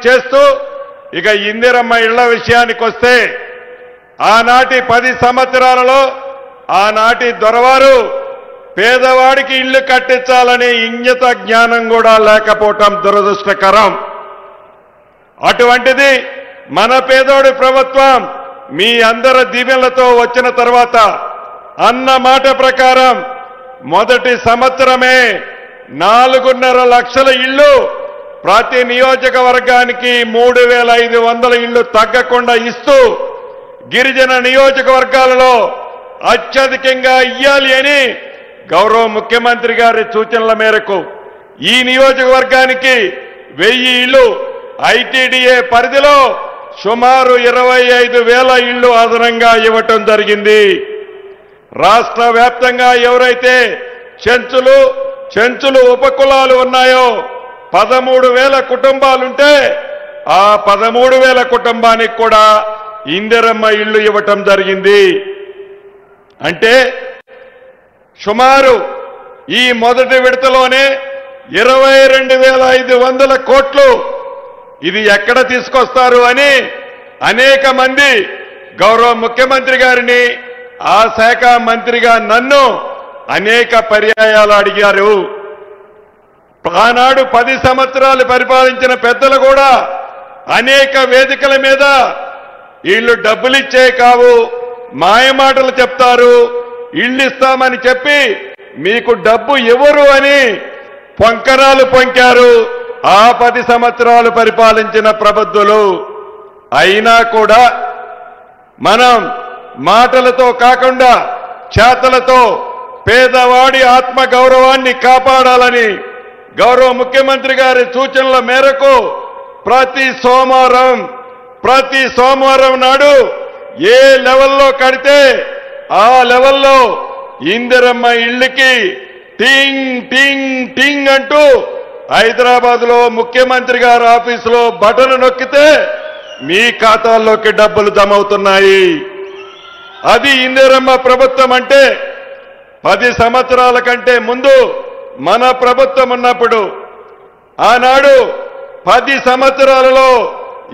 చేస్తూ ఇక ఇందిరమ్మ ఇళ్ల విషయానికి వస్తే ఆనాటి 10 సంవత్సరాలలో ఆనాటి దొరవారు పేదవాడికి ఇల్లు కట్టించాలనే ఇంగిత జ్ఞానం కూడా లేకపోవటం దురదృష్టకరం. అటువంటిది మన పేదోడి ప్రభుత్వం మీ అందరి దీవెనలతో వచ్చిన తర్వాత అన్న మాట ప్రకారం మొదటి సంవత్సరమే 4.5 లక్షల ఇళ్లు ప్రతి నియోజకవర్గానికి 3,500 ఇళ్లు తగ్గకుండా ఇస్తూ గిరిజన నియోజకవర్గాలలో అత్యధికంగా ఇయ్యాలి అని గౌరవ ముఖ్యమంత్రి గారి సూచనల మేరకు ఈ నియోజకవర్గానికి 1000 ఇళ్లు ఐటీడీఏ పరిధిలో సుమారు 25,000 ఇళ్లు అదనంగా ఇవ్వటం జరిగింది. రాష్ట్ర వ్యాప్తంగా ఎవరైతే చెంచులు ఉపకులాలు ఉన్నాయో 13,000 కుటుంబాలుంటే ఆ 13,000 కుటుంబానికి కూడా ఇందిరమ్మ ఇళ్లు ఇవ్వటం జరిగింది. అంటే సుమారు ఈ మొదటి విడతలోనే 22,500 కోట్లు ఇది ఎక్కడ తీసుకొస్తారు అని అనేక మంది గౌరవ ముఖ్యమంత్రి గారిని ఆ శాఖ మంత్రిగా నన్ను అనేక పర్యాయాలు అడిగారు. ఆనాడు 10 సంవత్సరాలు పరిపాలించిన పెద్దలు కూడా అనేక వేదికల మీద వీళ్ళు డబ్బులిచ్చే కావు మాయమాటలు చెప్తారు, ఇళ్ళు ఇస్తామని చెప్పి మీకు డబ్బు ఎవరు అని పొంకరాలు పొంకారు ఆ 10 సంవత్సరాలు పరిపాలించిన ప్రబుద్ధులు. అయినా కూడా మనం మాటలతో కాకుండా చేతలతో పేదవాడి ఆత్మ గౌరవాన్ని కాపాడాలని గౌరవ ముఖ్యమంత్రి గారి సూచనల మేరకు ప్రతి సోమవారం నాడు ఏ లెవెల్లో కడితే ఆ లెవెల్లో ఇందిరమ్మ ఇళ్ళకి టింగ్ టింగ్ టింగ్ అంటూ హైదరాబాద్ లో ముఖ్యమంత్రి గారి ఆఫీసులో బటన్ నొక్కితే మీ ఖాతాల్లోకి డబ్బులు జమవుతున్నాయి. అది ఇందిరమ్మ ప్రభుత్వం అంటే. 10 సంవత్సరాల కంటే ముందు మన ప్రభుత్వం ఉన్నప్పుడు ఆనాడు 10 సంవత్సరాలలో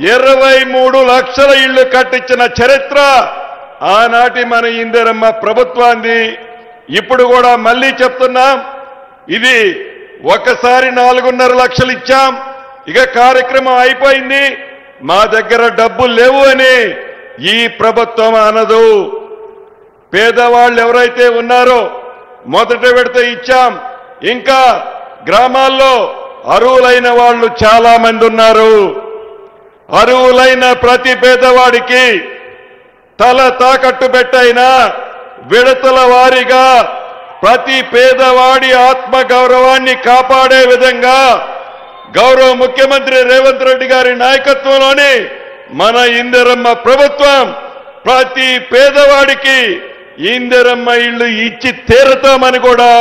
23 లక్షల ఇళ్లు కట్టించిన చరిత్ర ఆనాటి మన ఇందిరమ్మ ప్రభుత్వాన్ని. ఇప్పుడు కూడా మళ్ళీ చెప్తున్నాం, ఇది ఒకసారి 4.5 లక్షలు ఇచ్చాం, ఇక కార్యక్రమం అయిపోయింది, మా దగ్గర డబ్బులు లేవు అని ఈ ప్రభుత్వం అనదు. పేదవాళ్ళు ఎవరైతే ఉన్నారో మొదటి విడత ఇచ్చాం, ఇంకా గ్రామాల్లో అర్హులైన వాళ్ళు చాలా మంది ఉన్నారు. అర్హులైన ప్రతి పేదవాడికి తల తాకట్టు పెట్టైనా విడతల వారీగా ప్రతి పేదవాడి ఆత్మ గౌరవాన్ని కాపాడే విధంగా గౌరవ ముఖ్యమంత్రి రేవంత్ రెడ్డి గారి నాయకత్వంలోని మన ఇందిరమ్మ ప్రభుత్వం ప్రతి పేదవాడికి ఇందిరమ్మ ఇళ్లు ఇచ్చి తీరుతామని కూడా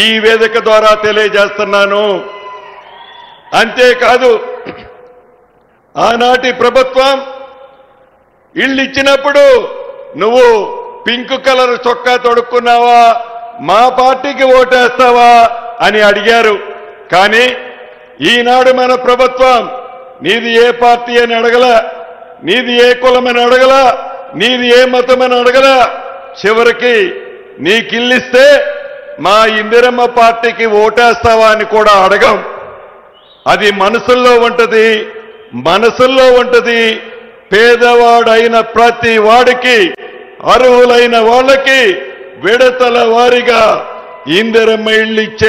ఈ వేదిక ద్వారా తెలియజేస్తున్నాను. అంతేకాదు ఆనాటి ప్రభుత్వం ఇళ్ళు ఇచ్చినప్పుడు నువ్వు పింక్ కలర్ చొక్కా తొడుక్కున్నావా, మా పార్టీకి ఓటేస్తావా అని అడిగారు. కానీ ఈనాడు మన ప్రభుత్వం నీది ఏ పార్టీ అని అడగల, నీది ఏ కులమని అడగల, నీది ఏ మతమని అడగల. చివరికి నీకిల్లిస్తే మా ఇందిరమ్మ పార్టీకి ఓటేస్తావా అని కూడా అడగం. అది మనసుల్లో ఉంటది. పేదవాడైన ప్రతి వాడికి అర్హులైన వాళ్ళకి విడతల వారీగా ఇందిరమ్మ ఇళ్ళు ఇచ్చే